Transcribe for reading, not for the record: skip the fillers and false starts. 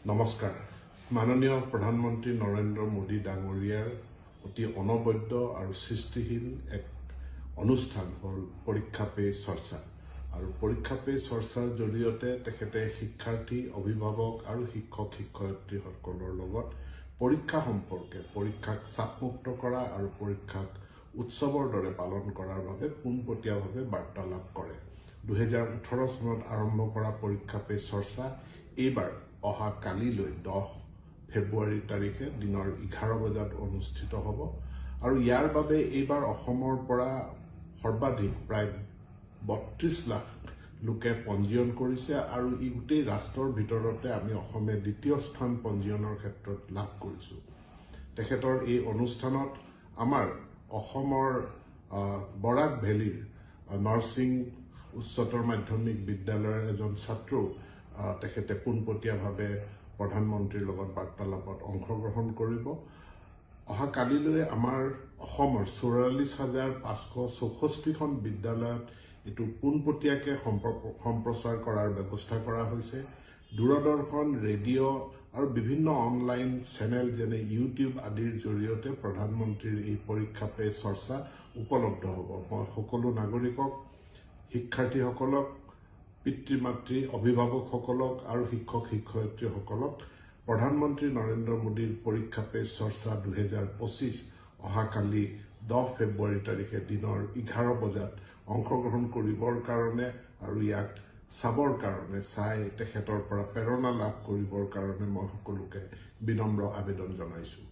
নমস্কাৰ। মাননীয় প্ৰধানমন্ত্ৰী নৰেন্দ্ৰ মোদী ডাঙৰীয়াৰ অতি অনবদ্য আৰু সৃষ্টিশীল এক অনুষ্ঠান হ'ল পৰীক্ষা পে চৰ্চা। আৰু পৰীক্ষা পে চৰ্চাৰ জৰিয়তে তেখেতে শিক্ষাৰ্থী, অভিভাৱক আৰু শিক্ষক শিক্ষয়িত্ৰীসকলৰ লগত পৰীক্ষা সম্পৰ্কে, পৰীক্ষাক চাপমুক্ত কৰা আৰু পৰীক্ষাক উৎসৱৰ দৰে পালন কৰাৰ বাবে পোনপটীয়াভাৱে বাৰ্তালাপ কৰে। 2018 চনত আৰম্ভ কৰা পৰীক্ষা পে চৰ্চা এইবাৰ অহা কালিলৈ 10 ফেব্ৰুৱাৰী তাৰিখে দিনৰ 11 বজাত অনুষ্ঠিত হ'ব। আৰু ইয়াৰ বাবে এইবাৰ অসমৰ পৰা সৰ্বাধিক প্ৰায় 32 লাখ লোকে পঞ্জীয়ন কৰিছে আৰু ই গোটেই ৰাষ্ট্ৰৰ ভিতৰতে আমি অসমে দ্বিতীয় স্থান পঞ্জীয়নৰ ক্ষেত্ৰত লাভ কৰিছোঁ। তেখেতৰ এই অনুষ্ঠানত আমাৰ অসমৰ বৰাক ভেলীৰ নৰসিং উচ্চতৰ মাধ্যমিক বিদ্যালয়ৰ এজন ছাত্ৰও তেখেতে পোনপটীয়াভাৱে প্ৰধানমন্ত্ৰীৰ লগত বাৰ্তালাপত অংশগ্ৰহণ কৰিব। অহা কালিলৈ আমাৰ অসমৰ 44,564খন বিদ্যালয়ত এইটো পোনপটীয়াকৈ সম্প্ৰচাৰ কৰাৰ ব্যৱস্থা কৰা হৈছে। দূৰদৰ্শন, ৰেডিঅ' আৰু বিভিন্ন অনলাইন চেনেল যেনে ইউটিউব আদিৰ জৰিয়তে প্ৰধানমন্ত্ৰীৰ এই পৰীক্ষা পে চৰ্চা উপলব্ধ হ'ব। মই সকলো নাগৰিকক, শিক্ষাৰ্থীসকলক, পিতৃ মাতৃ, অভিভাৱকসকলক আৰু শিক্ষক শিক্ষয়িত্ৰীসকলক প্ৰধানমন্ত্ৰী নৰেন্দ্ৰ মোদীৰ পৰীক্ষা পে চৰ্চা 2025 অহাকালি 10 ফেব্ৰুৱাৰী তাৰিখে দিনৰ 11 বজাত অংশগ্ৰহণ কৰিবৰ কাৰণে আৰু ইয়াক চাবৰ কাৰণে, চাই তেখেতৰ পৰা প্ৰেৰণা লাভ কৰিবৰ কাৰণে মই সকলোকে বিনম্ৰ আবেদন জনাইছোঁ।